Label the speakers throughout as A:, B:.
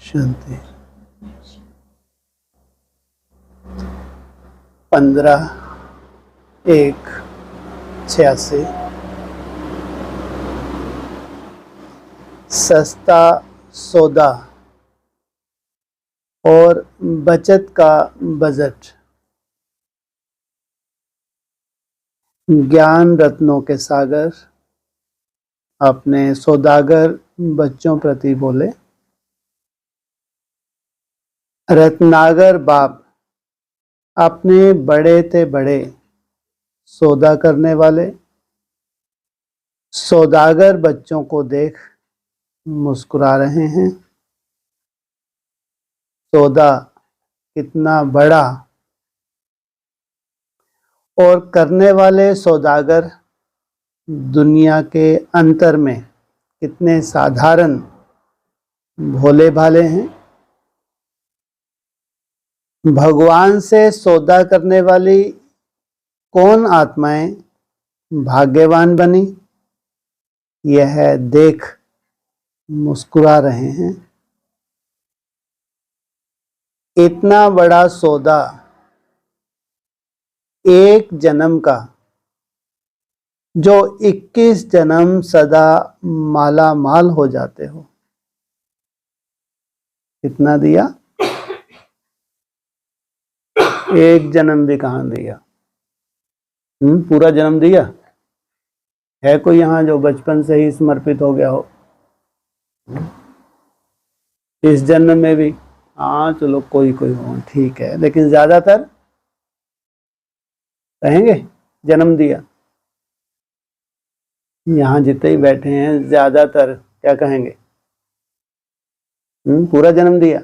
A: शांति। 15/1/86। सस्ता सौदा और बचत का बजट। ज्ञान रत्नों के सागर अपने सौदागर बच्चों प्रति बोले। रत्नागर बाप अपने बड़े ते बड़े सौदा करने वाले सौदागर बच्चों को देख मुस्कुरा रहे हैं। सौदा कितना बड़ा और करने वाले सौदागर दुनिया के अंतर में कितने साधारण भोले भाले हैं। भगवान से सौदा करने वाली कौन आत्माएं भाग्यवान बनी, यह देख मुस्कुरा रहे हैं। इतना बड़ा सौदा एक जन्म का, जो 21 जन्म सदा माला माल हो जाते हो। कितना दिया? एक जन्म भी कहाँ दिया? पूरा जन्म दिया? है कोई यहाँ जो बचपन से ही समर्पित हो गया हो? इस जन्म में भी? हाँ चलो कोई कोई हो, ठीक है, लेकिन ज्यादातर कहेंगे जन्म दिया। यहाँ जितने ही बैठे हैं ज्यादातर क्या कहेंगे? पूरा जन्म दिया।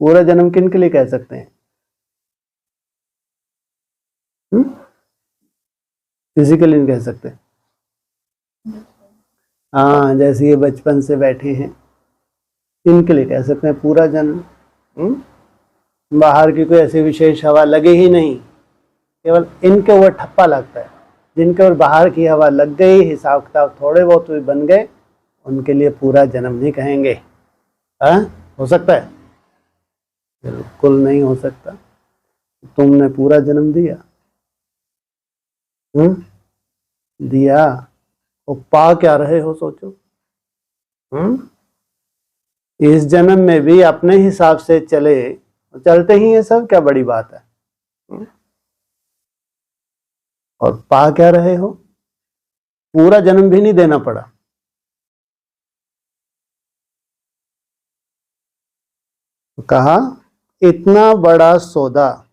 A: पूरा जन्म किन के लिए कह सकते हैं? किसी के लिए नहीं कह सकते। हाँ, जैसे ये बचपन से बैठे हैं इनके लिए कह सकते हैं पूरा जन्म। बाहर की कोई ऐसी विशेष हवा लगे ही नहीं, केवल इनके ऊपर ठप्पा लगता है। जिनके ऊपर बाहर की हवा लग गई, हिसाब किताब थोड़े बहुत भी बन गए, उनके लिए पूरा जन्म नहीं कहेंगे। हो सकता है? बिल्कुल नहीं हो सकता। तुमने पूरा जन्म दिया। दिया और पा क्या रहे हो सोचो। इस जन्म में भी अपने हिसाब से चलते ही है सब, क्या बड़ी बात है। और पा क्या रहे हो? पूरा जन्म भी नहीं देना पड़ा। कहा इतना बड़ा सौदा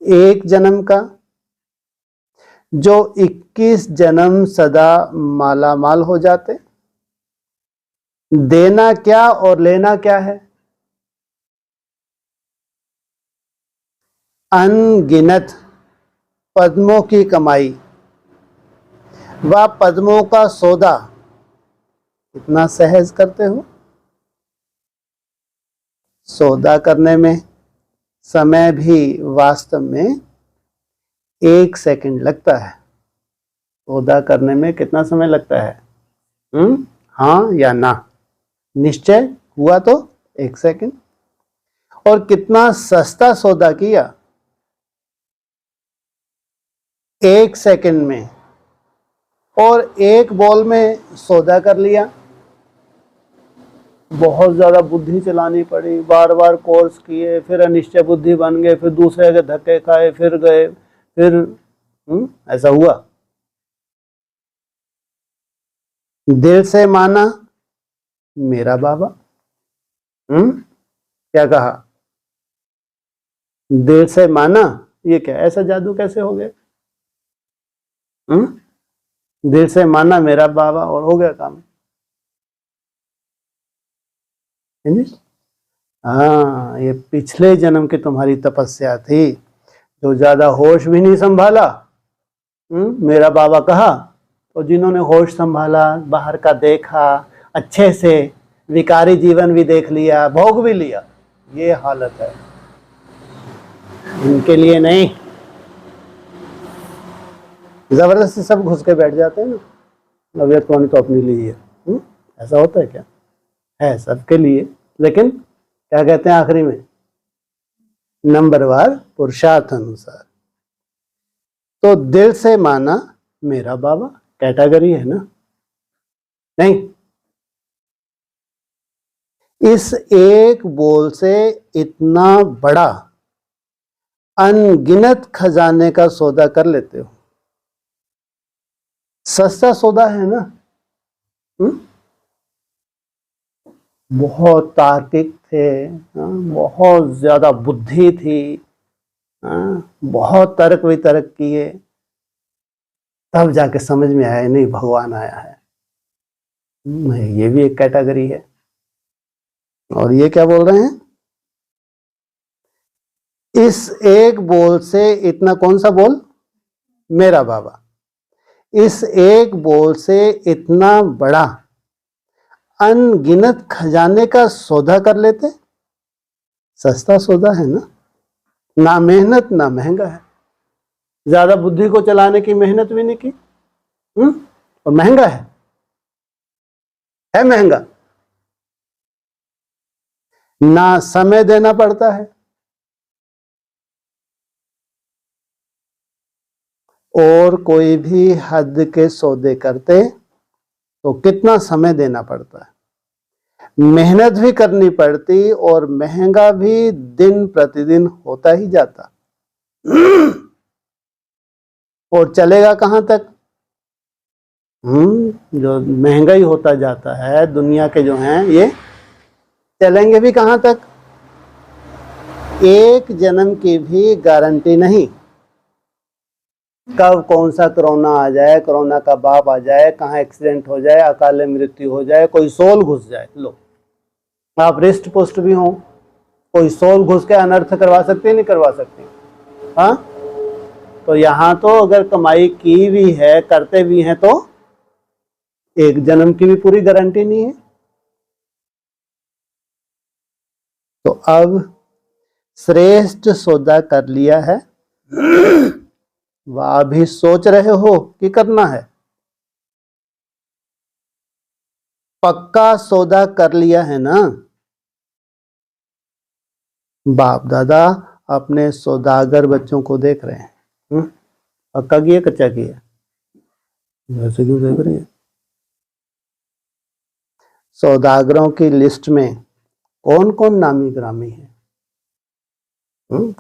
A: एक जन्म का, जो 21 जन्म सदा माला माल हो जाते। देना क्या और लेना क्या है? अनगिनत पद्मों की कमाई व पद्मों का सौदा कितना सहज करते हो। सौदा करने में समय भी वास्तव में 1 सेकंड लगता है। सौदा करने में कितना समय लगता है? हाँ या ना? निश्चय हुआ तो 1 सेकंड। और कितना सस्ता सौदा किया 1 सेकंड में, और एक बॉल में सौदा कर लिया। बहुत ज्यादा बुद्धि चलानी पड़ी, बार बार कोर्स किए, फिर अनिश्चय बुद्धि बन गए, फिर दूसरे के धक्के खाए, फिर गए, फिर ऐसा हुआ। दिल से माना मेरा बाबा। क्या कहा? दिल से माना। ये क्या ऐसा जादू कैसे हो गया? दिल से माना मेरा बाबा और हो गया काम। हाँ, ये पिछले जन्म की तुम्हारी तपस्या थी, जो ज्यादा होश भी नहीं संभाला। मेरा बाबा कहा, तो जिन्होंने होश संभाला, बाहर का देखा, अच्छे से विकारी जीवन भी देख लिया, भोग भी लिया, ये हालत है। इनके लिए नहीं। जबरदस्ती सब घुस के बैठ जाते हैं ना, नव्यत वाणी तो अपने लिए ही है। ऐसा होता है क्या? है सबके लिए, लेकिन क्या कहते हैं आखिरी में, नंबरवार पुरुषार्थ अनुसार। तो दिल से माना मेरा बाबा कैटेगरी है ना, नहीं। इस एक बोल से इतना बड़ा अनगिनत खजाने का सौदा कर लेते हो। सस्ता सौदा है ना। बहुत तार्किक थे, बहुत ज्यादा बुद्धि थी, बहुत तर्क वितर्क किए, तब जाके समझ में आया नहीं भगवान आया है। ये भी एक कैटेगरी है। और ये क्या बोल रहे हैं, इस एक बोल से इतना, कौन सा बोल, मेरा बाबा, इस एक बोल से इतना बड़ा अनगिनत खजाने का सौदा कर लेते। सस्ता सौदा है ना मेहनत ना महंगा है। ज्यादा बुद्धि को चलाने की मेहनत भी नहीं की, और महंगा है महंगा। ना समय देना पड़ता है, और कोई भी हद के सौदे करते तो कितना समय देना पड़ता है, मेहनत भी करनी पड़ती, और महंगा भी दिन प्रतिदिन होता ही जाता। और चलेगा कहां तक, जो महंगा ही होता जाता है, दुनिया के जो हैं ये चलेंगे भी कहां तक। एक जन्म की भी गारंटी नहीं, कब कौन सा कोरोना आ जाए, कोरोना का बाप आ जाए, कहाँ एक्सीडेंट हो जाए, अकाले मृत्यु हो जाए, कोई सोल घुस जाए। लो, आप रिस्ट पुष्ट भी हो, कोई सोल घुस के अनर्थ करवा सकते नहीं करवा सकते। हाँ, तो यहाँ तो अगर कमाई की भी है, करते भी हैं, तो एक जन्म की भी पूरी गारंटी नहीं है। तो अब श्रेष्ठ सौदा कर लिया है, वह अभी सोच रहे हो कि करना है। पक्का सौदा कर लिया है ना। बाप दादा अपने सौदागर बच्चों को देख रहे हैं, पक्का किया कच्चा किया, वैसे क्यों देख रही है। सौदागरों की लिस्ट में कौन कौन नामी ग्रामी है,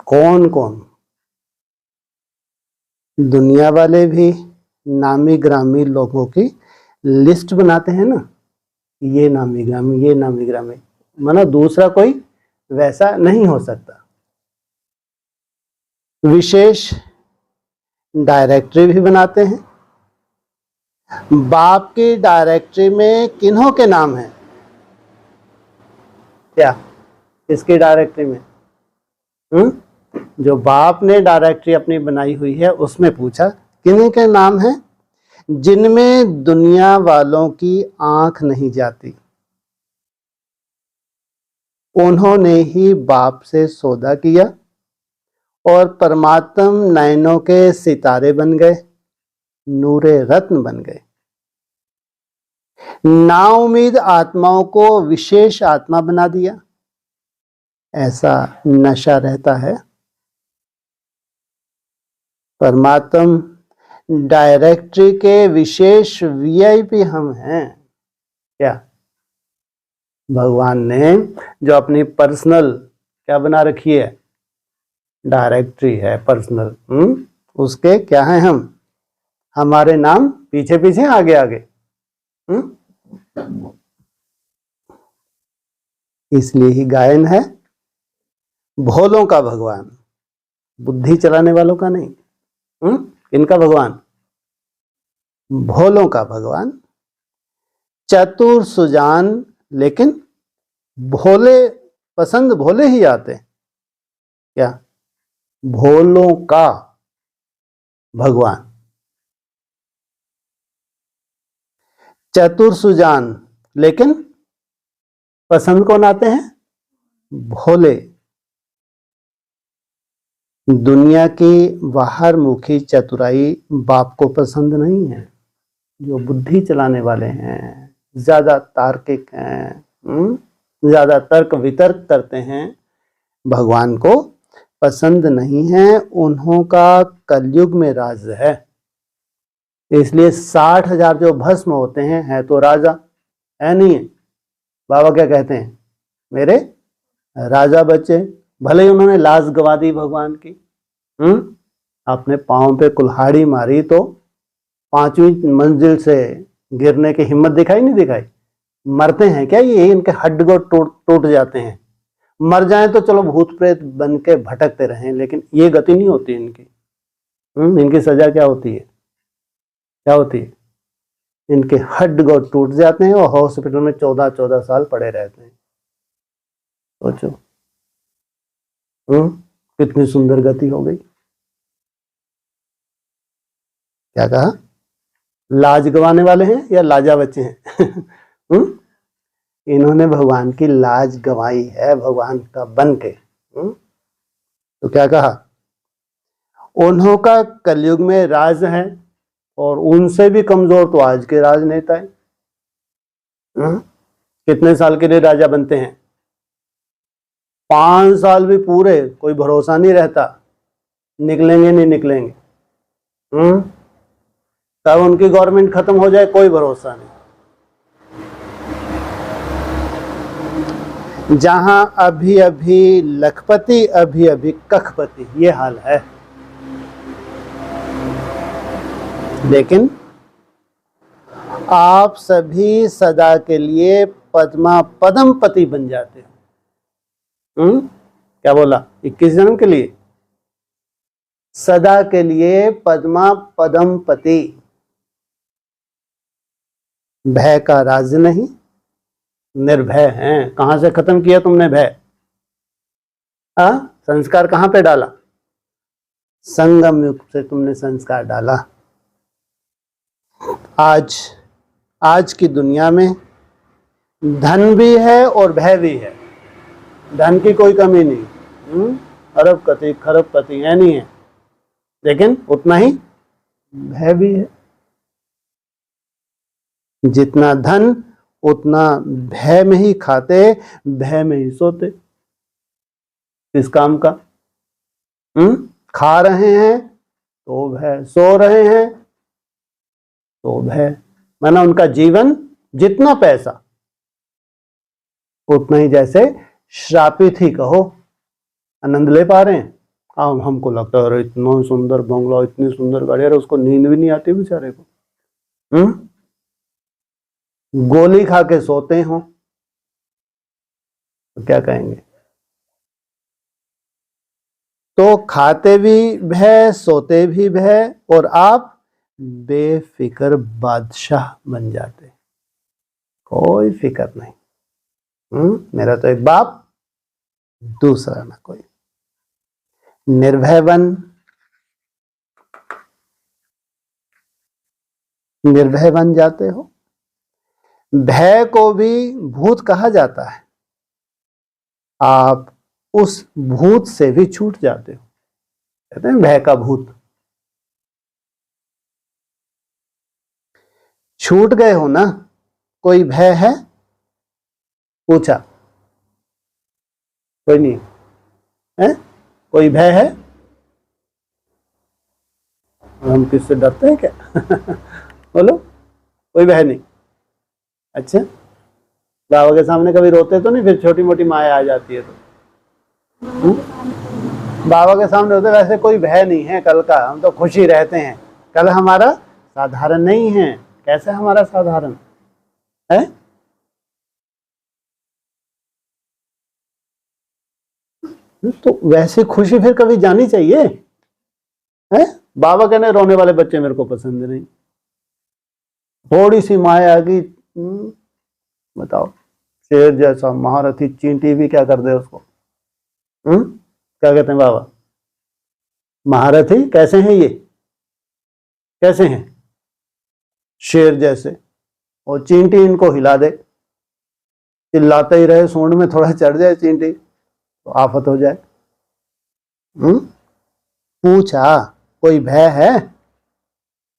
A: कौन कौन। दुनिया वाले भी नामी ग्रामी लोगों की लिस्ट बनाते हैं ना, ये नामी ग्रामी, ये नामी ग्रामी, माना दूसरा कोई वैसा नहीं हो सकता। विशेष डायरेक्टरी भी बनाते हैं। बाप की डायरेक्टरी में किन्हों के नाम है, क्या इसकी डायरेक्टरी में, जो बाप ने डायरेक्टरी अपनी बनाई हुई है उसमें पूछा किन्हीं के नाम हैं, जिनमें दुनिया वालों की आंख नहीं जाती। उन्होंने ही बाप से सौदा किया और परमात्म नयनों के सितारे बन गए, नूरे रत्न बन गए। नाउम्मीद आत्माओं को विशेष आत्मा बना दिया। ऐसा नशा रहता है। परमात्म डायरेक्टरी के विशेष वीआईपी हम हैं। क्या भगवान ने जो अपनी पर्सनल क्या बना रखी है, डायरेक्टरी है पर्सनल, उसके क्या हैं हम, हमारे नाम पीछे पीछे आगे आगे। इसलिए ही गायन है, भोलों का भगवान, बुद्धि चलाने वालों का नहीं। इनका भगवान, भोलों का भगवान, चतुर सुजान, लेकिन भोले, पसंद भोले ही आते। क्या भोलों का भगवान, चतुर सुजान, लेकिन पसंद कौन आते हैं, भोले। दुनिया की बाहर मुखी चतुराई बाप को पसंद नहीं है। जो बुद्धि चलाने वाले हैं, ज्यादा तार्किक हैं, ज्यादा तर्क वितर्क करते हैं, भगवान को पसंद नहीं है, उन्हों का कलयुग में राज है। इसलिए 60,000 जो भस्म होते हैं है तो राजा है, नहीं है। बाबा क्या कहते हैं, मेरे राजा बच्चे, भले ही उन्होंने लाज गवा दी भगवान की, अपने पांव पे कुल्हाड़ी मारी तो 5वीं मंजिल से गिरने की हिम्मत दिखाई नहीं दिखाई। मरते हैं क्या ये, इनके हड्ड टूट जाते हैं। मर जाएं तो चलो भूत प्रेत बन के भटकते रहें, लेकिन ये गति नहीं होती इनकी। इनकी सजा क्या होती है, क्या होती है, इनके हड्ड टूट जाते हैं और हॉस्पिटल में 14-14 साल पड़े रहते हैं। सोचो कितनी सुंदर गति हो गई। क्या कहा, लाज गवाने वाले हैं या लाजा बच्चे हैं? इन्होंने भगवान की लाज गवाई है, भगवान का बन के। तो क्या कहा, उन्हों का कलयुग में राज है, और उनसे भी कमजोर तो आज के राजनेता है। कितने साल के लिए राजा बनते हैं, 5 साल भी पूरे, कोई भरोसा नहीं रहता निकलेंगे नहीं निकलेंगे। तब उनकी गवर्नमेंट खत्म हो जाए, कोई भरोसा नहीं। जहां अभी अभी लखपति अभी अभी कखपति, ये हाल है। लेकिन आप सभी सदा के लिए पद्मपति बन जाते हो। क्या बोला, 21 जन्म के लिए, सदा के लिए पद्मपति। भय का राज नहीं, निर्भय हैं। कहां से खत्म किया तुमने भय, संस्कार कहां पे डाला, संगम युग से तुमने संस्कार डाला। आज की दुनिया में धन भी है और भय भी है। धन की कोई कमी नहीं, अरबपति खरबपति है नहीं है, लेकिन उतना ही भय भी है। जितना धन उतना भय में ही खाते, भय में ही सोते। किस काम का, खा रहे हैं तो भय, सो रहे हैं तो भय। माना उनका जीवन जितना पैसा उतना ही जैसे श्रापित ही कहो, आनंद ले पा रहे हैं। हमको लगता है इतना सुंदर बंगला, इतनी सुंदर गाड़ी, अरे उसको नींद भी नहीं आती बेचारे को। गोली खा के सोते हो तो क्या कहेंगे। तो खाते भी भय, सोते भी भय, और आप बेफिक्र बादशाह बन जाते, कोई फिक्र नहीं। मेरा तो एक बाप, दूसरा ना कोई। निर्भय बन जाते हो। भय को भी भूत कहा जाता है, आप उस भूत से भी छूट जाते हो। कहते हैं भय का भूत। छूट गए हो ना, कोई भय है, पूछा, कोई नहीं है, कोई भय है, हम किससे डरते हैं क्या? बोलो, कोई भय नहीं। अच्छा, बाबा के सामने कभी रोते तो नहीं, फिर छोटी मोटी माया आ जाती है तो। बाबा के सामने होते, वैसे कोई भय नहीं है कल का, हम तो खुशी रहते हैं। कल हमारा साधारण नहीं है। कैसे हमारा साधारण है? तो वैसी खुशी फिर कभी जानी चाहिए है? बाबा कहने रोने वाले बच्चे मेरे को पसंद नहीं। थोड़ी सी माया आ गई, बताओ, शेर जैसा महारथी चींटी भी क्या कर दे उसको। क्या कहते हैं बाबा, महारथी कैसे हैं ये, कैसे हैं, शेर जैसे, और चींटी इनको हिला दे, चिल्लाते ही रहे, सूंड में थोड़ा चढ़ जाए चींटी तो आफत हो जाए। पूछा, कोई भय है?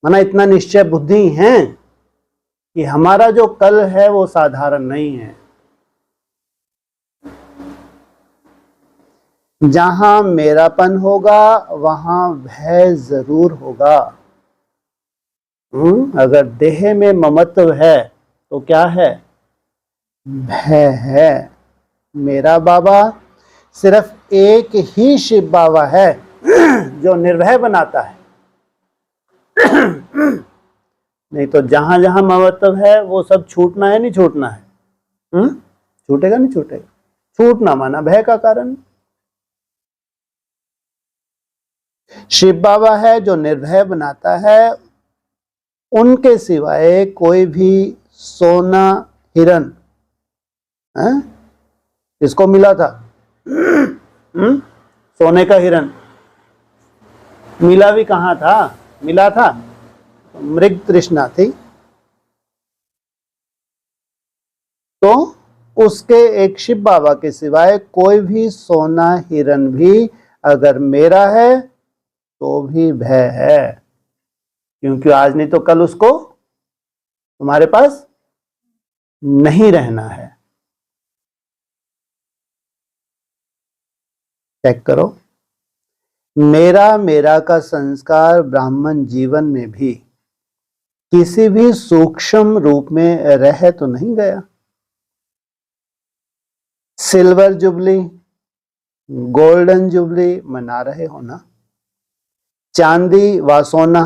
A: माना इतना निश्चय बुद्धि है कि हमारा जो कल है वो साधारण नहीं है। जहां मेरापन होगा वहां भय जरूर होगा। अगर देह में ममत्व है तो क्या है? भय है। मेरा बाबा सिर्फ एक ही शिव बाबा है जो निर्भय बनाता है। नहीं तो जहां जहां ममत्व है वो सब छूटना है, नहीं छूटना है? छूटेगा नहीं छूटेगा? छूटना माना भय का कारण। शिव बाबा है जो निर्भय बनाता है। उनके सिवाय कोई भी सोना हिरन इसको मिला था सोने का हिरन मिला भी कहां था? मिला था मृग तृष्णा थी। तो उसके एक शिव बाबा के सिवाय कोई भी सोना हिरन भी अगर मेरा है तो भी भय है, क्योंकि आज नहीं तो कल उसको तुम्हारे पास नहीं रहना है। चेक करो, मेरा मेरा का संस्कार ब्राह्मण जीवन में भी किसी भी सूक्ष्म रूप में रह तो नहीं गया। सिल्वर जुबली, गोल्डन जुबली मना रहे हो ना? चांदी व सोना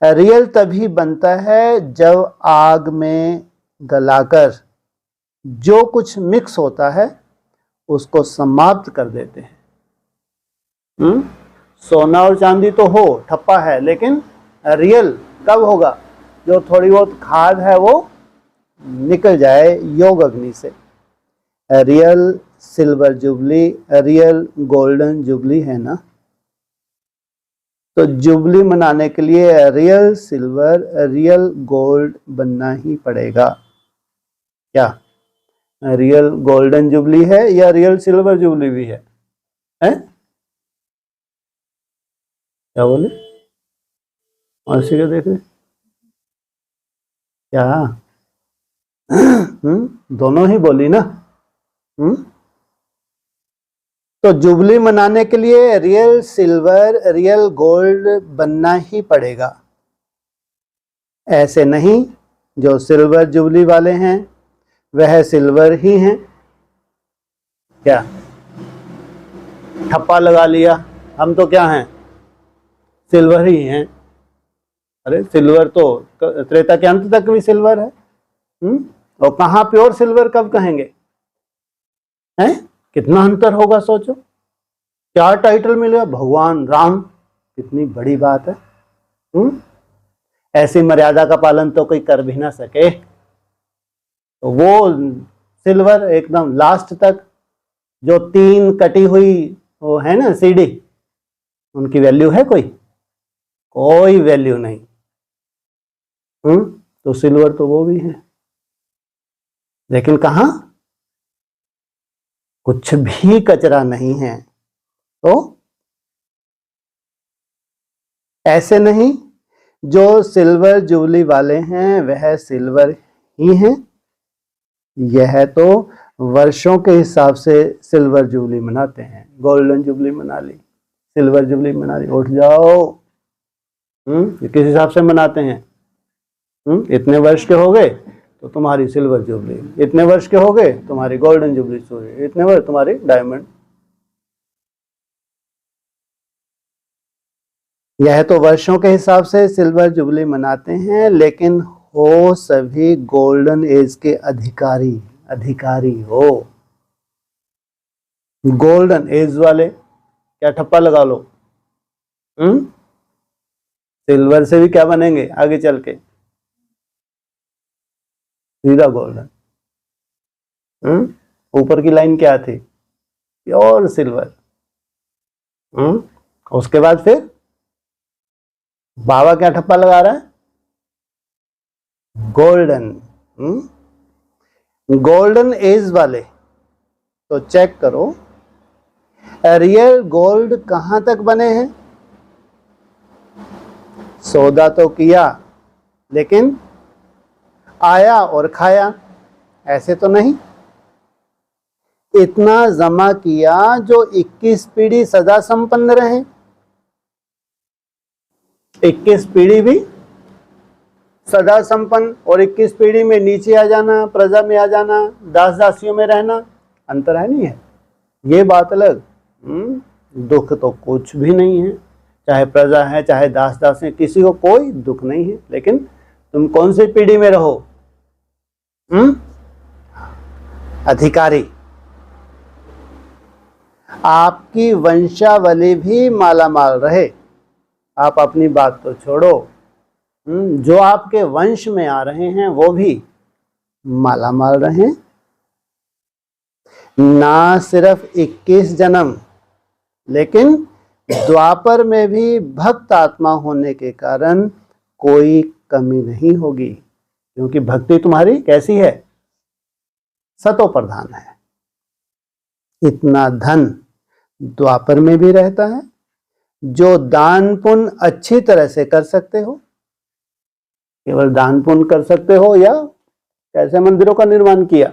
A: रियल तभी बनता है जब आग में गलाकर जो कुछ मिक्स होता है उसको समाप्त कर देते हैं। सोना और चांदी तो हो, ठप्पा है, लेकिन रियल कब होगा? जो थोड़ी बहुत खाद है वो निकल जाए योग अग्नि से। Real silver jubilee, real golden jubilee है ना? तो जुबली मनाने के लिए रियल सिल्वर, रियल गोल्ड बनना ही पड़ेगा। क्या रियल गोल्डन जुबली है या रियल सिल्वर जुबली भी है? हैं? क्या बोले? और क्या देख रहे क्या? दोनों ही बोली ना। तो जुबली मनाने के लिए रियल सिल्वर, रियल गोल्ड बनना ही पड़ेगा। ऐसे नहीं जो सिल्वर जुबली वाले हैं वह सिल्वर ही हैं। क्या ठप्पा लगा लिया, हम तो क्या हैं? सिल्वर ही हैं। अरे सिल्वर तो त्रेता के अंत तक भी सिल्वर है। और कहाँ प्योर सिल्वर कब कहेंगे? हैं? कितना अंतर होगा सोचो। क्या टाइटल मिलेगा? भगवान राम, कितनी बड़ी बात है। ऐसी मर्यादा का पालन तो कोई कर भी ना सके। तो वो सिल्वर एकदम लास्ट तक, जो 3 कटी हुई वो है ना सीढ़ी, उनकी वैल्यू है कोई? कोई वैल्यू नहीं। तो सिल्वर तो वो भी है, लेकिन कहां कुछ भी कचरा नहीं है। तो ऐसे नहीं जो सिल्वर जुबली वाले हैं वह सिल्वर ही हैं। यह तो वर्षों के हिसाब से सिल्वर जुबली मनाते हैं। गोल्डन जुबली मना ली, सिल्वर जुबली मना ली, उठ जाओ। ये किस हिसाब से मनाते हैं? इतने वर्ष के हो गए तो तुम्हारी सिल्वर जुबली, इतने वर्ष के हो गए तुम्हारी गोल्डन जुबली, इतने वर्ष तुम्हारी डायमंड। यह तो वर्षों के हिसाब से सिल्वर जुबली मनाते हैं, लेकिन हो सभी गोल्डन एज के अधिकारी हो। गोल्डन एज वाले क्या ठप्पा लगा लो, सिल्वर से भी क्या बनेंगे आगे चल के? सीधा गोल्डन। ऊपर की लाइन क्या थी? Pure silver. उसके बाद फिर बाबा क्या ठप्पा लगा रहा है? गोल्डन। गोल्डन एज वाले तो चेक करो, रियल गोल्ड कहां तक बने हैं? सौदा तो किया, लेकिन आया और खाया, ऐसे तो नहीं। इतना जमा किया जो 21 पीढ़ी सदा संपन्न रहे। 21 पीढ़ी भी सदा संपन्न, और 21 पीढ़ी में नीचे आ जाना, प्रजा में आ जाना, दास दासियों में रहना, अंतर है नहीं है? ये बात अलग। दुख तो कुछ भी नहीं है, चाहे प्रजा है चाहे दास दास है, किसी को कोई दुख नहीं है। लेकिन तुम कौन सी पीढ़ी में रहो? अधिकारी। आपकी वंशावली भी मालामाल रहे। आप अपनी बात तो छोड़ो, जो आपके वंश में आ रहे हैं वो भी मालामाल रहे। ना सिर्फ 21 जन्म, लेकिन द्वापर में भी भक्त आत्मा होने के कारण कोई कमी नहीं होगी, क्योंकि भक्ति तुम्हारी कैसी है? सतो प्रधान है। इतना धन द्वापर में भी रहता है, जो दान पुण्य अच्छी तरह से कर सकते हो। केवल दान पुण्य कर सकते हो, या कैसे मंदिरों का निर्माण किया?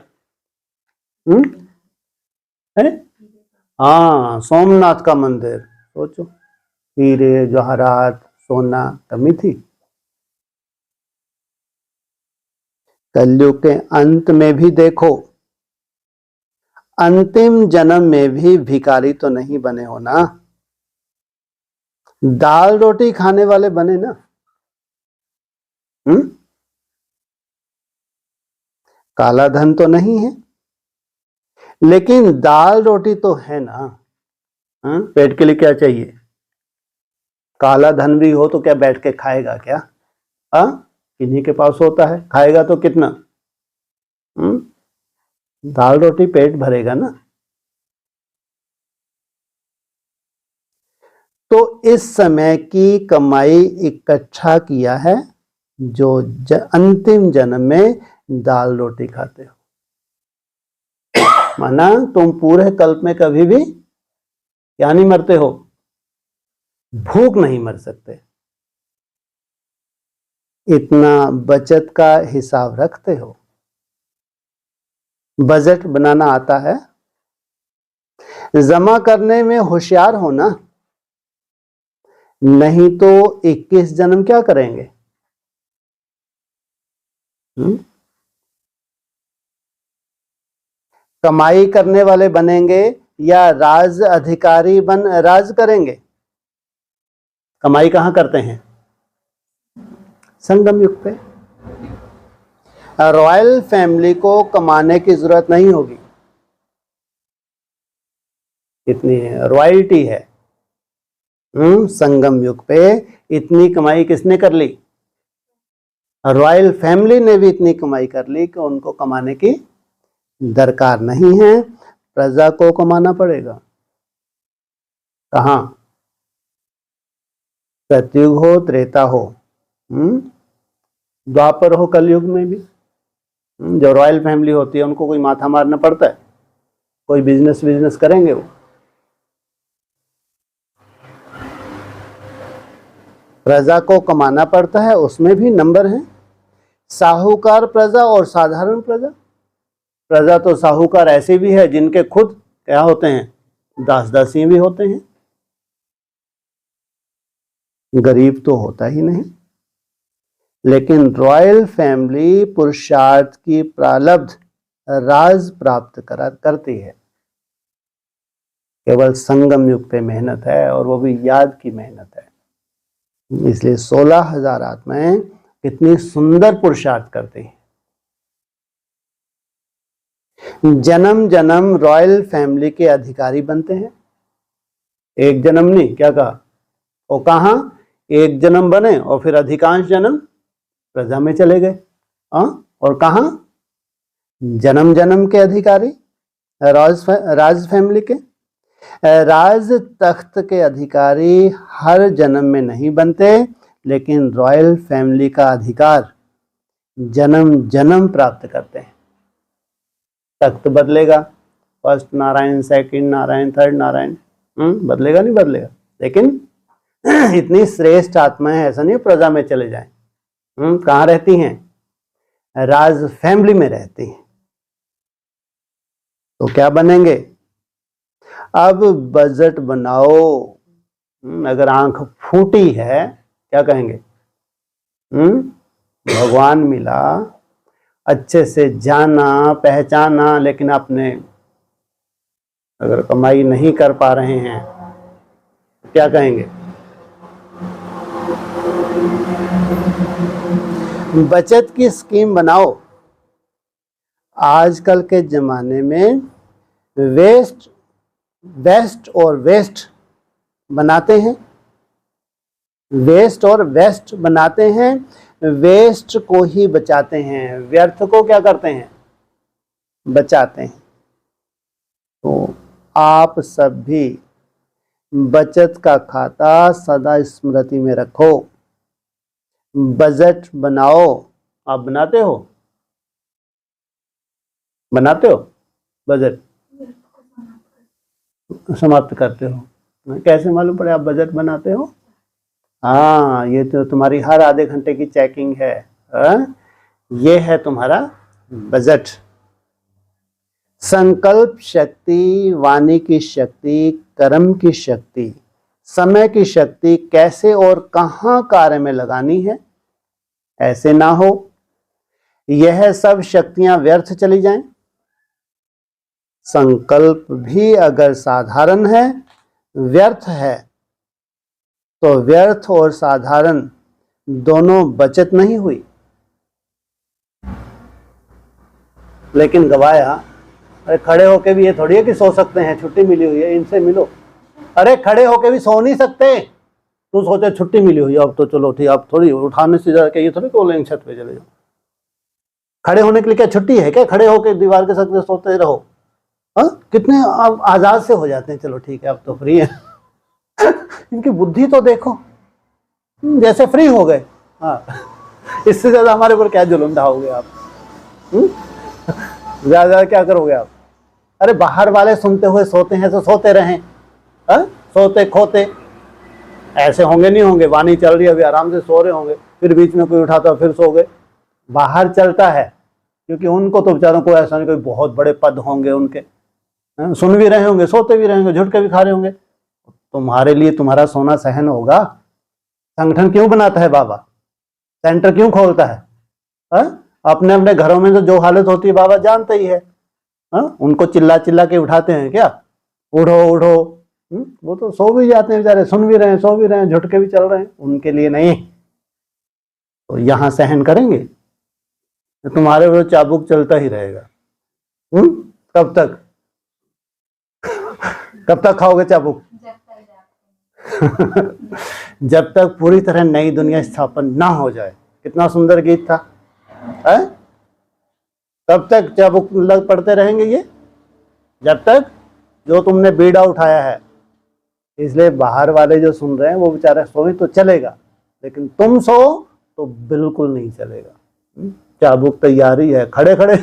A: हाँ, सोमनाथ का मंदिर, सोचो, हीरे जवाहरात सोना कमी थी। कलयुग के अंत में भी देखो, अंतिम जन्म में भी भिखारी तो नहीं बने हो ना, दाल रोटी खाने वाले बने ना। काला धन तो नहीं है, लेकिन दाल रोटी तो है ना। पेट के लिए क्या चाहिए? काला धन भी हो तो क्या बैठ के खाएगा क्या? किन्हीं के पास होता है, खाएगा तो कितना? दाल रोटी पेट भरेगा ना। तो इस समय की कमाई इकट्ठा किया है, जो अंतिम जन्म में दाल रोटी खाते हो। माना तुम पूरे कल्प में कभी भी क्या नहीं मरते हो? भूख नहीं मर सकते। इतना बचत का हिसाब रखते हो, बजट बनाना आता है, जमा करने में होशियार हो ना, नहीं तो 21 जन्म क्या करेंगे? कमाई करने वाले बनेंगे या राज अधिकारी बन राज करेंगे? कमाई कहां करते हैं? संगम युग पे। रॉयल फैमिली को कमाने की जरूरत नहीं होगी, इतनी रॉयल्टी है। संगम युग पे इतनी कमाई किसने कर ली? रॉयल फैमिली ने भी इतनी कमाई कर ली कि उनको कमाने की दरकार नहीं है, प्रजा को कमाना पड़ेगा। कहां? सतयुग हो, त्रेता हो, द्वापर हो, कलयुग में भी जो रॉयल फैमिली होती है उनको कोई माथा मारना पड़ता है? कोई बिजनेस करेंगे वो? प्रजा को कमाना पड़ता है, उसमें भी नंबर है, साहूकार प्रजा और साधारण प्रजा। प्रजा तो साहूकार ऐसे भी है जिनके खुद क्या होते हैं? दास दासी भी होते हैं। गरीब तो होता ही नहीं। लेकिन रॉयल फैमिली पुरुषार्थ की प्रारब्ध राज प्राप्त करती है। केवल संगम युग पे मेहनत है, और वो भी याद की मेहनत है। इसलिए 16,000 आत्माएं कितनी सुंदर पुरुषार्थ करती हैं। जन्म जन्म रॉयल फैमिली के अधिकारी बनते हैं। एक जन्म नहीं, क्या कहा? और कहां? एक जन्म बने और फिर अधिकांश जन्म प्रजा में चले गए। और कहां? जन्म जन्म के अधिकारी राज फैमिली के। राज तख्त के अधिकारी हर जन्म में नहीं बनते, लेकिन रॉयल फैमिली का अधिकार जन्म जन्म प्राप्त करते हैं। तख्त बदलेगा, first Narayan, second Narayan, third Narayan, बदलेगा नहीं बदलेगा, लेकिन इतनी श्रेष्ठ आत्माएं ऐसा नहीं प्रजा में चले जाएं। कहां रहती हैं? राज फैमिली में रहती हैं। तो क्या बनेंगे? अब बजट बनाओ। अगर आंख फूटी है क्या कहेंगे? भगवान मिला, अच्छे से जाना पहचाना, लेकिन आपने अगर कमाई नहीं कर पा रहे हैं तो क्या कहेंगे? बचत की स्कीम बनाओ। आजकल के जमाने में वेस्ट और वेस्ट बनाते हैं, वेस्ट और वेस्ट बनाते हैं, वेस्ट को ही बचाते हैं, व्यर्थ को क्या करते हैं? बचाते हैं। तो आप सब भी बचत का खाता सदा स्मृति में रखो, बजट बनाओ। आप बनाते हो? बनाते हो बजट? समाप्त करते हो? कैसे मालूम पड़े आप बजट बनाते हो? हाँ, ये तो तुम्हारी हर आधे घंटे की चेकिंग है। ये है तुम्हारा बजट। संकल्प शक्ति, वाणी की शक्ति, कर्म की शक्ति, समय की शक्ति कैसे और कहाँ कार्य में लगानी है, ऐसे ना हो यह सब शक्तियां व्यर्थ चली जाएं। संकल्प भी अगर साधारण है, व्यर्थ है, तो व्यर्थ और साधारण दोनों बचत नहीं हुई। लेकिन गवाया, अरे खड़े होके भी ये थोड़ी है कि सो सकते हैं, छुट्टी मिली हुई है, इनसे मिलो। अरे खड़े होके भी सो नहीं सकते। तू सोचे छुट्टी मिली हुई है, अब तो चलो ठीक, अब थोड़ी उठाने से ज्यादा ये थोड़ी बोलेंगे छत पे चले जाओ। खड़े होने के लिए क्या छुट्टी है क्या? खड़े होके दीवार के साथ सोते रहो। कितने अब आजाद से हो जाते हैं, चलो ठीक है अब तो फ्री है। इनकी बुद्धि तो देखो, जैसे फ्री हो गए। हाँ, इससे ज्यादा हमारे ऊपर क्या जुल्म ढाओगे आप? ज्यादा क्या करोगे आप? अरे बाहर वाले सुनते हुए सोते हैं तो सोते रहें, सोते खोते ऐसे होंगे नहीं होंगे। वाणी चल रही है, अभी आराम से सो रहे होंगे, फिर बीच में कोई उठाता फिर सो गए। बाहर चलता है क्योंकि उनको तो बेचारों को ऐसा नहीं, कोई बहुत बड़े पद होंगे उनके, सुन भी रहे होंगे, सोते भी रहेंगे, झुटके भी खा रहे होंगे। तुम्हारे लिए तुम्हारा सोना सहन होगा? संगठन क्यों बनाता है बाबा? सेंटर क्यों खोलता है? अपने अपने घरों में तो जो हालत होती है बाबा जानते ही है। उनको चिल्ला चिल्ला के उठाते हैं क्या? उठो उठो। वो तो सो भी जाते हैं बेचारे, सुन भी रहे हैं, सो भी रहे हैं, झुटके भी चल रहे हैं, उनके लिए नहीं। तो यहां सहन करेंगे? तुम्हारे वो चाबुक चलता ही रहेगा। कब तक? कब तक खाओगे चाबुक? जब तक पूरी तरह नई दुनिया स्थापन ना हो जाए। कितना सुंदर गीत था, है? तब तक चाबुक लग पड़ते रहेंगे ये, जब तक जो तुमने बीड़ा उठाया है। इसलिए बाहर वाले जो सुन रहे हैं वो बेचारे सोए तो चलेगा, लेकिन तुम सो तो बिल्कुल नहीं चलेगा। चाबुक तैयारी है, खड़े खड़े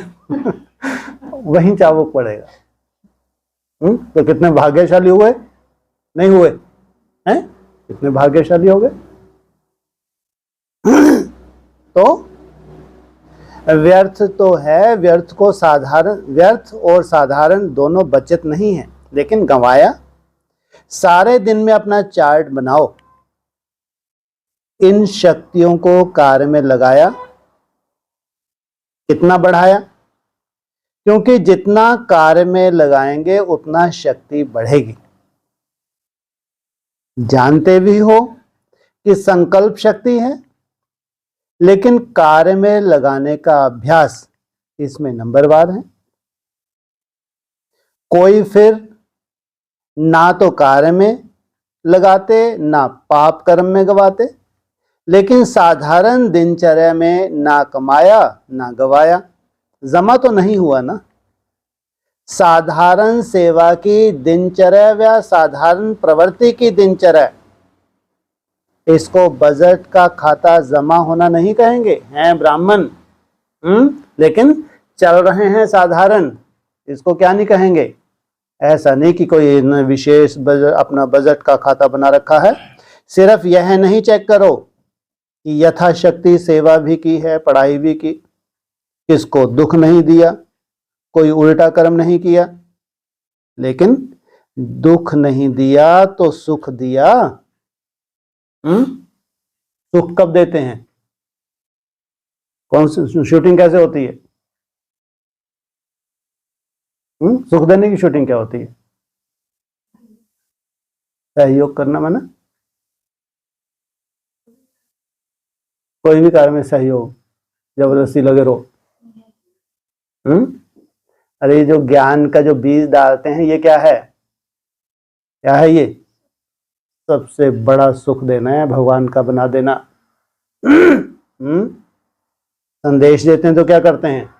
A: वहीं चाबुक पड़ेगा। तो कितने भाग्यशाली हुए? नहीं हुए हैं? कितने भाग्यशाली हो गए? तो व्यर्थ तो है, व्यर्थ को साधारण, व्यर्थ और साधारण दोनों बचत नहीं है। लेकिन गंवाया, सारे दिन में अपना चार्ट बनाओ, इन शक्तियों को कार्य में लगाया, कितना बढ़ाया? क्योंकि जितना कार्य में लगाएंगे उतना शक्ति बढ़ेगी। जानते भी हो कि संकल्प शक्ति है, लेकिन कार्य में लगाने का अभ्यास इसमें नंबरवार है। कोई फिर ना तो कार्य में लगाते, ना पाप कर्म में गवाते, लेकिन साधारण दिनचर्या में ना कमाया ना गवाया। जमा तो नहीं हुआ ना। साधारण सेवा की दिनचर्या या साधारण प्रवृत्ति की दिनचर्या, इसको बजट का खाता जमा होना नहीं कहेंगे। हैं ब्राह्मण, लेकिन चल रहे हैं साधारण, इसको क्या नहीं कहेंगे। ऐसा नहीं कि कोई विशेष अपना बजट का खाता बना रखा है। सिर्फ यह नहीं चेक करो कि यथाशक्ति सेवा भी की है, पढ़ाई भी की, किसको दुख नहीं दिया, कोई उल्टा कर्म नहीं किया, लेकिन दुख नहीं दिया तो सुख दिया। सुख कब देते हैं? कौन सी शूटिंग कैसे होती है? सुख देने की शूटिंग क्या होती है? सहयोग करना माना कोई भी कार्य में सहयोग, जबरदस्ती लगे रहो। अरे जो ज्ञान का जो बीज डालते हैं ये क्या है? क्या है ये? सबसे बड़ा सुख देना है, भगवान का बना देना। संदेश देते हैं तो क्या करते हैं?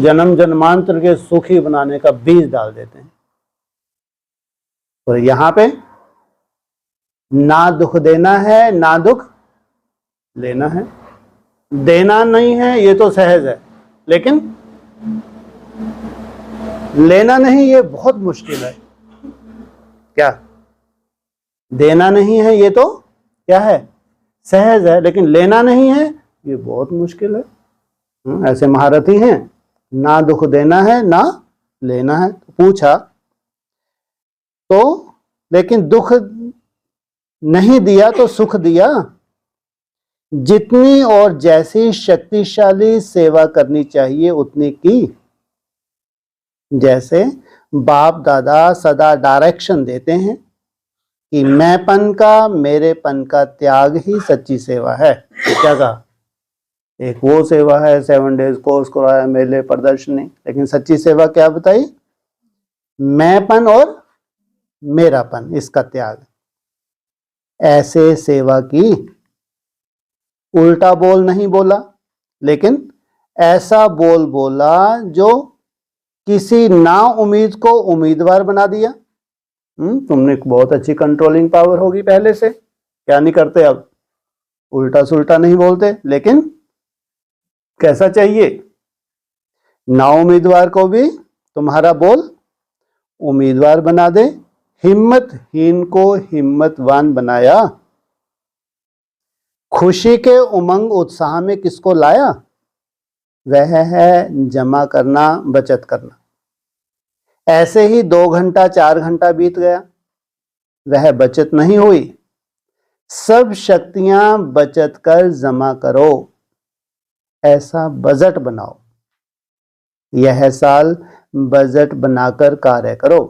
A: जन्म जन्मांतर के सुखी बनाने का बीज डाल देते हैं। तो यहां पे ना दुख देना है ना दुख लेना है। देना नहीं है ये तो सहज है, लेकिन लेना नहीं ये बहुत मुश्किल है। क्या? देना नहीं है ये तो क्या है? सहज है, लेकिन लेना नहीं है ये बहुत मुश्किल है। ऐसे महारथी हैं, ना दुख देना है ना लेना है। पूछा तो, लेकिन दुख नहीं दिया तो सुख दिया। जितनी और जैसी शक्तिशाली सेवा करनी चाहिए उतनी की। जैसे बाप दादा सदा डायरेक्शन देते हैं कि मैंपन का, मेरेपन का त्याग ही सच्ची सेवा है। क्या कहा? एक वो सेवा है 7 डेज कोर्स कराया, मेले प्रदर्शनी, लेकिन सच्ची सेवा क्या बताई? मैंपन और मेरापन, इसका त्याग। ऐसे सेवा की। उल्टा बोल नहीं बोला, लेकिन ऐसा बोल बोला जो किसी ना उम्मीद को उम्मीदवार बना दिया। तुमने बहुत अच्छी कंट्रोलिंग पावर होगी पहले से, क्या नहीं करते अब? उल्टा सुल्टा नहीं बोलते, लेकिन कैसा चाहिए? ना उम्मीदवार को भी तुम्हारा बोल उम्मीदवार बना दे। हिम्मतहीन को हिम्मतवान बनाया। खुशी के उमंग उत्साह में किसको लाया? वह है जमा करना, बचत करना। ऐसे ही 2 घंटा 4 घंटा बीत गया, वह बचत नहीं हुई। सब शक्तियां बचत कर जमा करो। ऐसा बजट बनाओ। यह साल बजट बनाकर कार्य करो।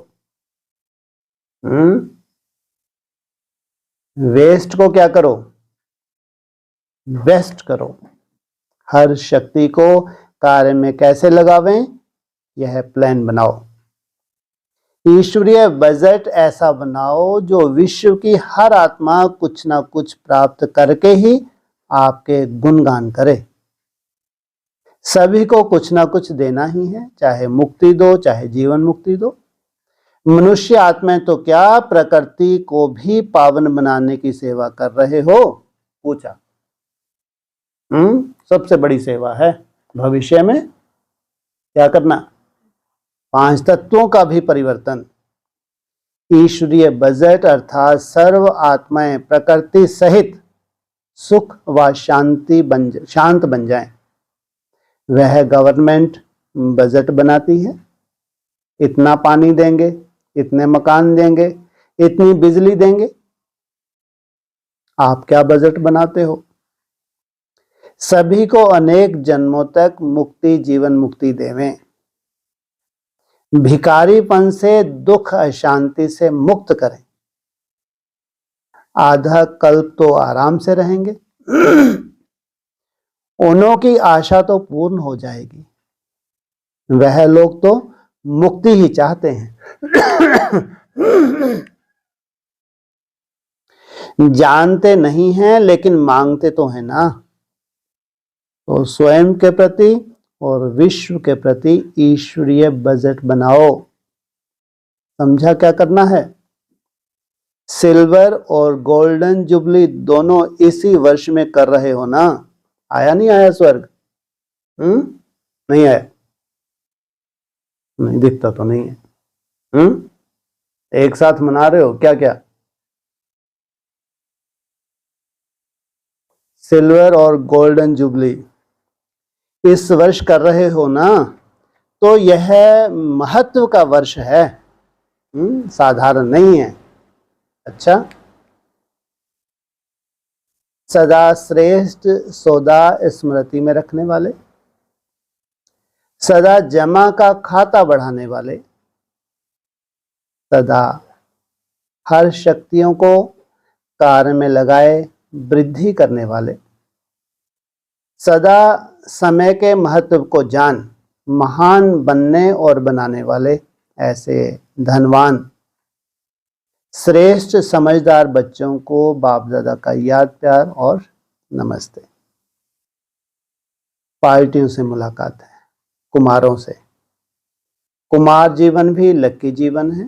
A: वेस्ट को क्या करो? बेस्ट करो। हर शक्ति को कार्य में कैसे लगावें, यह प्लान बनाओ। ईश्वरीय बजट ऐसा बनाओ जो विश्व की हर आत्मा कुछ ना कुछ प्राप्त करके ही आपके गुणगान करे। सभी को कुछ ना कुछ देना ही है, चाहे मुक्ति दो चाहे जीवन मुक्ति दो। मनुष्य आत्माएं तो क्या, प्रकृति को भी पावन बनाने की सेवा कर रहे हो? पूछा। सबसे बड़ी सेवा है भविष्य में क्या करना? 5 तत्वों का भी परिवर्तन। ईश्वरीय बजट अर्थात सर्व आत्माएं प्रकृति सहित सुख व शांत बन जाएं। वह गवर्नमेंट बजट बनाती है। इतना पानी देंगे, इतने मकान देंगे, इतनी बिजली देंगे। आप क्या बजट बनाते हो? सभी को अनेक जन्मों तक मुक्ति, जीवन मुक्ति देवें। भिखारीपन से, दुख अशांति से मुक्त करें। आधा कल्प तो आराम से रहेंगे। उन्हों की आशा तो पूर्ण हो जाएगी। वह लोग तो मुक्ति ही चाहते हैं। जानते नहीं हैं लेकिन मांगते तो हैं ना। तो स्वयं के प्रति और विश्व के प्रति ईश्वरीय बजट बनाओ। समझा क्या करना है? सिल्वर और गोल्डन जुबली दोनों इसी वर्ष में कर रहे हो ना। आया नहीं आया स्वर्ग? नहीं आया? नहीं दिखता तो नहीं है। एक साथ मना रहे हो क्या क्या? सिल्वर और गोल्डन जुबली इस वर्ष कर रहे हो ना, तो यह महत्व का वर्ष है, साधारण नहीं है। अच्छा, सदा श्रेष्ठ सौदा स्मृति में रखने वाले, सदा जमा का खाता बढ़ाने वाले, सदा हर शक्तियों को कार्य में लगाए वृद्धि करने वाले, सदा समय के महत्व को जान महान बनने और बनाने वाले ऐसे धनवान श्रेष्ठ समझदार बच्चों को बाप दादा का याद प्यार और नमस्ते। पार्टियों से मुलाकात है, कुमारों से। कुमार जीवन भी लक्की जीवन है,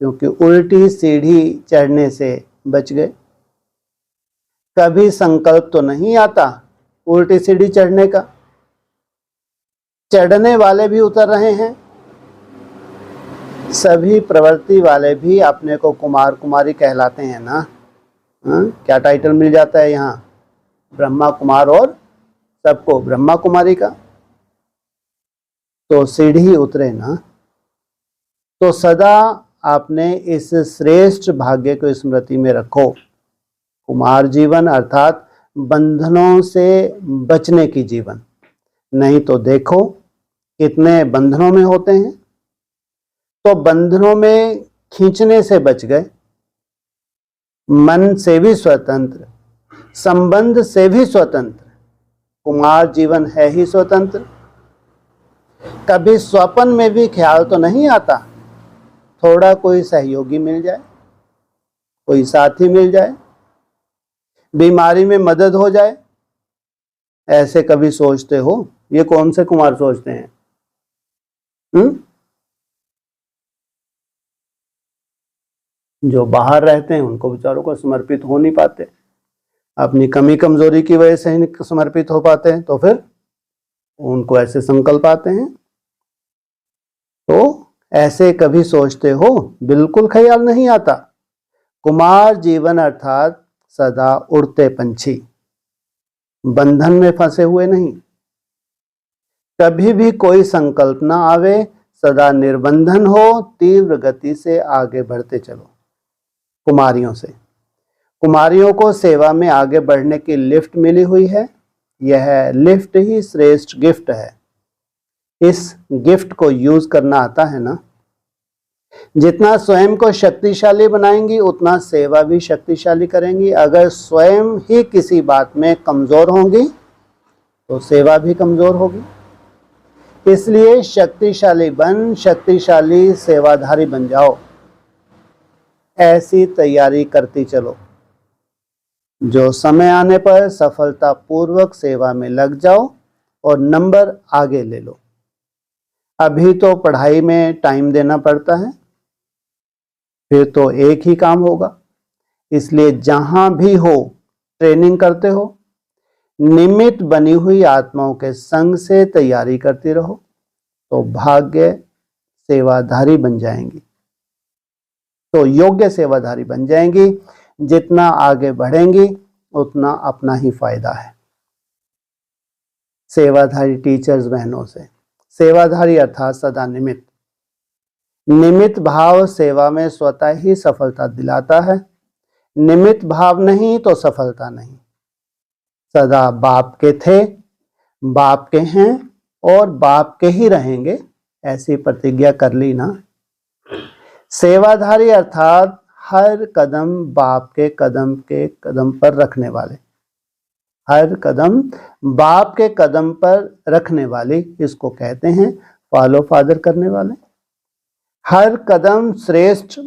A: क्योंकि उल्टी सीढ़ी चढ़ने से बच गए। कभी संकल्प तो नहीं आता उल्टी सीढ़ी चढ़ने का, चढ़ने वाले भी उतर रहे हैं। सभी प्रवृत्ति वाले भी अपने को कुमार कुमारी कहलाते हैं ना। क्या टाइटल मिल जाता है यहाँ, ब्रह्मा कुमार और सबको ब्रह्मा कुमारी का। तो सीढ़ी उतरे ना। तो सदा आपने इस श्रेष्ठ भाग्य को स्मृति में रखो। कुमार जीवन अर्थात बंधनों से बचने की जीवन। नहीं तो देखो कितने बंधनों में होते हैं। तो बंधनों में खींचने से बच गए, मन से भी स्वतंत्र, संबंध से भी स्वतंत्र। कुमार जीवन है ही स्वतंत्र। कभी स्वप्न में भी ख्याल तो नहीं आता थोड़ा कोई सहयोगी मिल जाए, कोई साथी मिल जाए, बीमारी में मदद हो जाए। ऐसे कभी सोचते हो? ये कौन से कुमार सोचते हैं? जो बाहर रहते हैं उनको बेचारों को समर्पित हो नहीं पाते, अपनी कमी कमजोरी की वजह से ही समर्पित हो पाते हैं। तो फिर उनको ऐसे संकल्प आते हैं। तो ऐसे कभी सोचते हो? बिल्कुल ख्याल नहीं आता। कुमार जीवन अर्थात सदा उड़ते पंछी, बंधन में फंसे हुए नहीं। कभी भी कोई संकल्प ना आवे, सदा निर्बंधन हो, तीव्र गति से आगे बढ़ते चलो। कुमारियों से, कुमारियों को सेवा में आगे बढ़ने की लिफ्ट मिली हुई है। यह लिफ्ट ही श्रेष्ठ गिफ्ट है। इस गिफ्ट को यूज करना आता है ना। जितना स्वयं को शक्तिशाली बनाएंगी उतना सेवा भी शक्तिशाली करेंगी। अगर स्वयं ही किसी बात में कमजोर होंगी तो सेवा भी कमजोर होगी। इसलिए शक्तिशाली बन, शक्तिशाली सेवाधारी बन जाओ। ऐसी तैयारी करती चलो जो समय आने पर सफलतापूर्वक सेवा में लग जाओ और नंबर आगे ले लो। अभी तो पढ़ाई में टाइम देना पड़ता है, फिर तो एक ही काम होगा। इसलिए जहां भी हो ट्रेनिंग करते हो, निमित्त बनी हुई आत्माओं के संग से तैयारी करती रहो, तो भाग्य सेवाधारी बन जाएंगी, तो योग्य सेवाधारी बन जाएंगी। जितना आगे बढ़ेंगी उतना अपना ही फायदा है। सेवाधारी टीचर्स बहनों से, सेवाधारी अर्थात सदा निमित्त। निमित्त भाव सेवा में स्वतः ही सफलता दिलाता है। निमित्त भाव नहीं तो सफलता नहीं। सदा बाप के थे, बाप के हैं और बाप के ही रहेंगे, ऐसी प्रतिज्ञा कर ली ना। सेवाधारी अर्थात हर कदम बाप के कदम पर रखने वाले, हर कदम बाप के कदम पर रखने वाली, इसको कहते हैं फॉलो फादर करने वाले। हर कदम श्रेष्ठ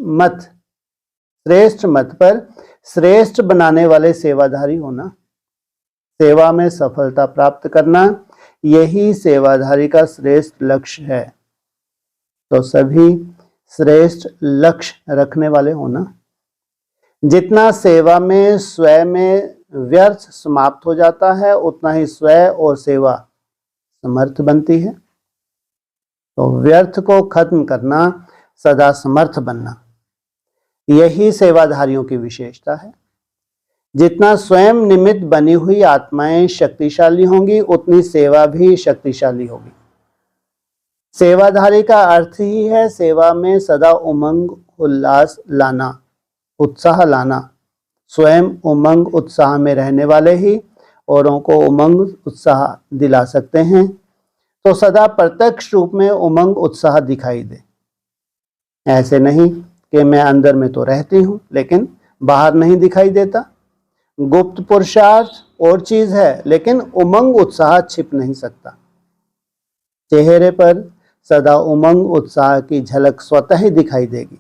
A: मत पर श्रेष्ठ बनाने वाले सेवाधारी होना, सेवा में सफलता प्राप्त करना, यही सेवाधारी का श्रेष्ठ लक्ष्य है। तो सभी श्रेष्ठ लक्ष्य रखने वाले होना। जितना सेवा में स्वयं में व्यर्थ समाप्त हो जाता है उतना ही स्वयं और सेवा समर्थ बनती है। तो व्यर्थ को खत्म करना, सदा समर्थ बनना, यही सेवाधारियों की विशेषता है। जितना स्वयं निमित्त बनी हुई आत्माएं शक्तिशाली होंगी उतनी सेवा भी शक्तिशाली होगी। सेवाधारी का अर्थ ही है सेवा में सदा उमंग उल्लास लाना, उत्साह लाना। स्वयं उमंग उत्साह में रहने वाले ही औरों को उमंग उत्साह दिला सकते हैं। तो सदा प्रत्यक्ष रूप में उमंग उत्साह दिखाई दे। ऐसे नहीं कि मैं अंदर में तो रहती हूँ लेकिन बाहर नहीं दिखाई देता। गुप्त पुरुषार्थ और चीज है, लेकिन उमंग उत्साह छिप नहीं सकता। चेहरे पर सदा उमंग उत्साह की झलक स्वतः ही दिखाई देगी।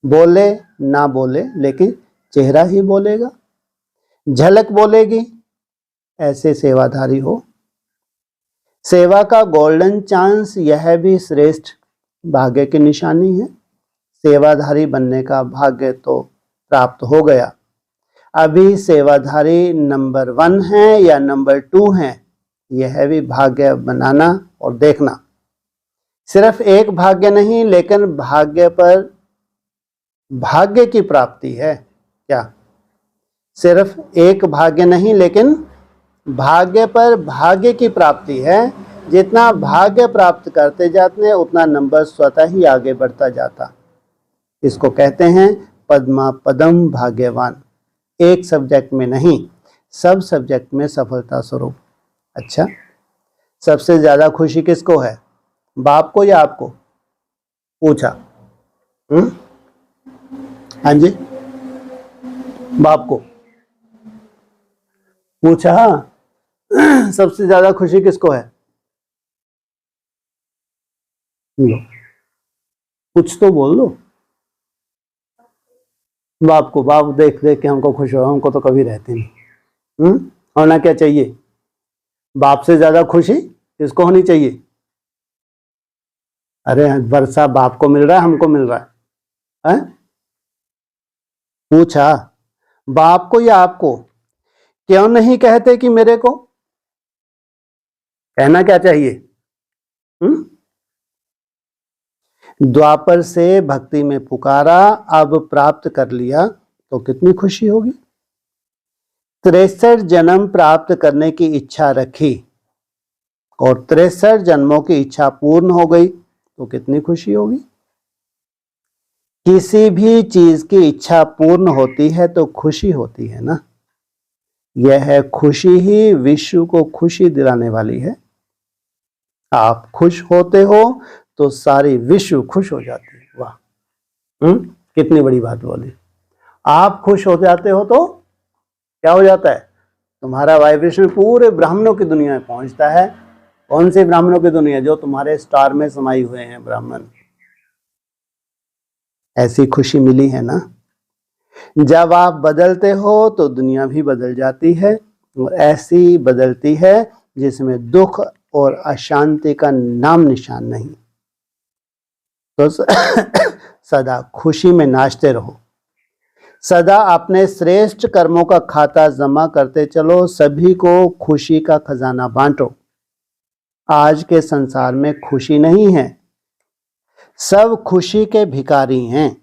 A: बोले ना बोले, लेकिन चेहरा ही बोलेगा, झलक बोलेगी। ऐसे सेवाधारी हो। सेवा का गोल्डन चांस यह भी श्रेष्ठ भाग्य की निशानी है। सेवाधारी बनने का भाग्य तो प्राप्त हो गया, अभी सेवाधारी नंबर 1 है या नंबर 2 है, यह भी भाग्य बनाना और देखना। सिर्फ एक भाग्य नहीं, लेकिन भाग्य पर भाग्य की प्राप्ति है। क्या सिर्फ एक भाग्य नहीं, लेकिन भाग्य पर भाग्य की प्राप्ति है। जितना भाग्य प्राप्त करते जाते हैं उतना नंबर स्वतः ही आगे बढ़ता जाता। इसको कहते हैं पद्मा पदम भाग्यवान। एक सब्जेक्ट में नहीं, सब सब्जेक्ट में सफलता स्वरूप। अच्छा, सबसे ज्यादा खुशी किसको है, बाप को या आपको? पूछा। हाँ जी, बाप को पूछा। सबसे ज्यादा खुशी किसको है? लो, कुछ तो बोल दो। बाप को। बाप देख देख के हमको खुश हो, हमको तो कभी रहते नहीं। होना क्या चाहिए? बाप से ज्यादा खुशी किसको होनी चाहिए? अरे वर्षा बाप को मिल रहा है, हमको मिल रहा है? पूछा, बाप को या आपको? क्यों नहीं कहते कि मेरे को? कहना क्या चाहिए? द्वापर से भक्ति में पुकारा, अब प्राप्त कर लिया तो कितनी खुशी होगी। 63 जन्म प्राप्त करने की इच्छा रखी और 63 जन्मों की इच्छा पूर्ण हो गई तो कितनी खुशी होगी। किसी भी चीज की इच्छा पूर्ण होती है तो खुशी होती है ना। यह खुशी ही विश्व को खुशी दिलाने वाली है। आप खुश होते हो तो सारी विश्व खुश हो जाती है। वाह, कितनी बड़ी बात बोली। आप खुश हो जाते हो तो क्या हो जाता है? तुम्हारा वाइब्रेशन पूरे ब्राह्मणों की दुनिया में पहुंचता है। कौन से ब्राह्मणों की दुनिया? जो तुम्हारे स्टार में समाये हुए हैं ब्राह्मण। ऐसी खुशी मिली है ना। जब आप बदलते हो तो दुनिया भी बदल जाती है, और ऐसी बदलती है जिसमें दुख और अशांति का नाम निशान नहीं। तो सदा खुशी में नाचते रहो। सदा अपने श्रेष्ठ कर्मों का खाता जमा करते चलो। सभी को खुशी का खजाना बांटो। आज के संसार में खुशी नहीं है, सब खुशी के भिखारी हैं।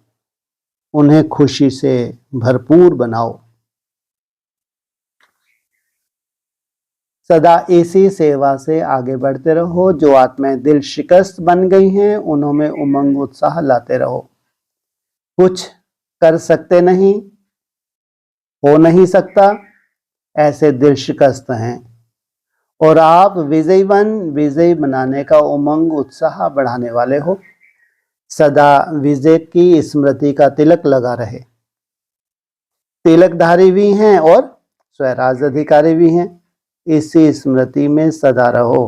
A: उन्हें खुशी से भरपूर बनाओ। सदा इसी सेवा से आगे बढ़ते रहो। जो आत्माएं दिल शिकस्त बन गई हैं उन्होंने उमंग उत्साह लाते रहो। कुछ कर सकते नहीं, हो नहीं सकता, ऐसे दिल शिकस्त हैं, और आप विजयी बनाने का उमंग उत्साह बढ़ाने वाले हो। सदा विजय की स्मृति का तिलक लगा रहे। तिलकधारी भी हैं और स्वराज अधिकारी भी हैं। इसी स्मृति में सदा रहो।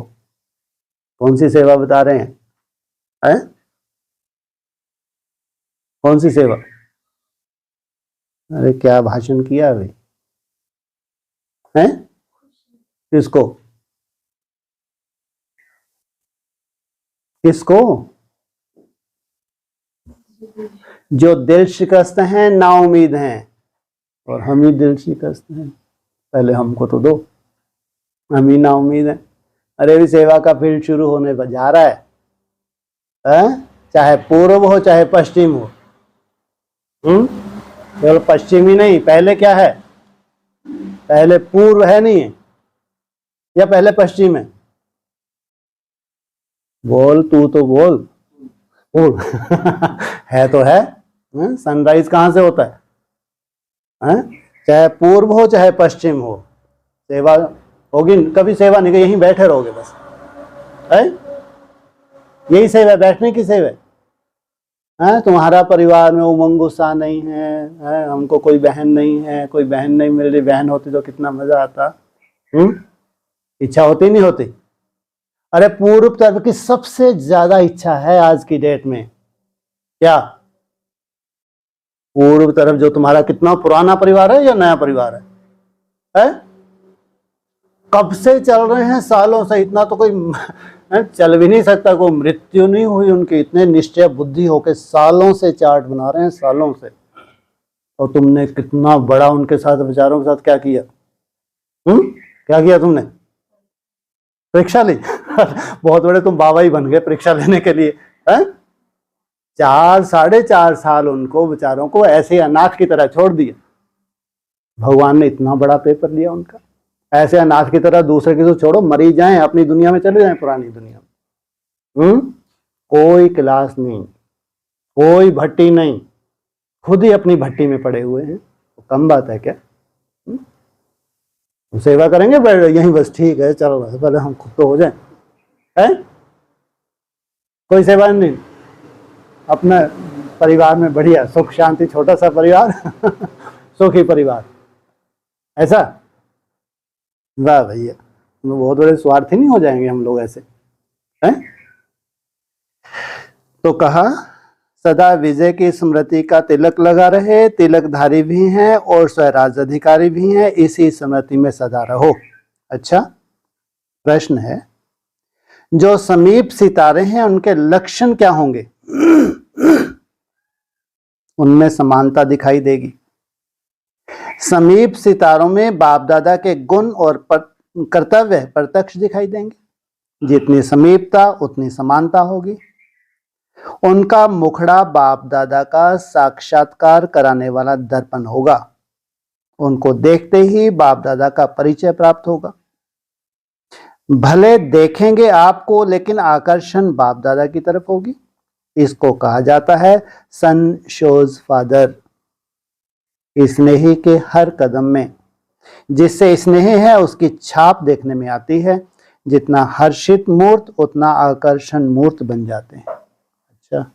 A: कौन सी सेवा बता रहे हैं? कौन सी सेवा? अरे क्या भाषण किया भाई है? किसको किसको? जो दिल शिकस्त हैं, ना उम्मीद हैं, और हम ही दिल शिकस्त हैं। पहले हमको तो दो, हम ही ना उम्मीद हैं। अरे भी सेवा का फील्ड शुरू होने पर जा रहा है? चाहे पूर्व हो चाहे पश्चिम हो। केवल पश्चिम ही नहीं, पहले क्या है? पहले पूर्व है नहीं, या पहले पश्चिम है? बोल, तू तो बोल। बोल। है तो है। सनराइज कहाँ से होता है? चाहे पूर्व हो चाहे पश्चिम हो, सेवा होगी। कभी सेवा नहीं, यहीं बैठे रहोगे बस। है यही सेवा, बैठने की सेवा है। तुम्हारा परिवार में उमंग उत्साह नहीं है, हमको कोई बहन नहीं है, कोई बहन नहीं मिल रही, बहन होती तो कितना मजा आता। इच्छा होती नहीं होती? अरे पूर्व तरफ की सबसे ज्यादा इच्छा है आज की डेट में। क्या? पूर्व तरफ जो तुम्हारा कितना पुराना परिवार है या नया परिवार है? कब से चल रहे हैं, सालों से। इतना तो कोई चल भी नहीं सकता, कोई मृत्यु नहीं हुई उनकी, इतने निश्चय बुद्धि होके सालों से चार्ट बना रहे हैं, सालों से। और तुमने कितना बड़ा उनके साथ, विचारों के साथ क्या किया? क्या किया तुमने? परीक्षा ली। बहुत बड़े तुम बाबा ही बन गए परीक्षा लेने के लिए। 4-4.5 साल उनको बेचारों को ऐसे अनाथ की तरह छोड़ दिया। भगवान ने इतना बड़ा पेपर लिया उनका। ऐसे अनाथ की तरह दूसरे की तो छोड़ो, मरी जाएं, अपनी दुनिया में चले जाएं, पुरानी दुनिया में। कोई क्लास नहीं, कोई भट्टी नहीं, खुद ही अपनी भट्टी में पड़े हुए हैं। तो कम बात है क्या? सेवा करेंगे यहीं बस, ठीक है चल रहा है, पहले हम खुद तो हो जाए। कोई सेवा नहीं, अपना परिवार में बढ़िया सुख शांति, छोटा सा परिवार। सुखी परिवार, ऐसा। वाह भैया, बहुत बड़े स्वार्थी नहीं हो जाएंगे हम लोग ऐसे? हैं? तो कहा सदा विजय की स्मृति का तिलक लगा रहे, तिलकधारी भी हैं और स्वराज अधिकारी भी हैं, इसी स्मृति में सदा रहो। अच्छा, प्रश्न है, जो समीप सितारे हैं उनके लक्षण क्या होंगे? उनमें समानता दिखाई देगी। समीप सितारों में बाप दादा के गुण और कर्तव्य प्रत्यक्ष दिखाई देंगे। जितनी समीपता उतनी समानता होगी। उनका मुखड़ा बाप दादा का साक्षात्कार कराने वाला दर्पण होगा। उनको देखते ही बाप दादा का परिचय प्राप्त होगा। भले देखेंगे आपको, लेकिन आकर्षण बाप दादा की तरफ होगी। इसको कहा जाता है सन शोज फादर। स्नेही के हर कदम में जिससे स्नेह है उसकी छाप देखने में आती है। जितना हर्षित मूर्त उतना आकर्षण मूर्त बन जाते हैं। अच्छा,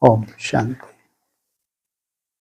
A: ओम शांति।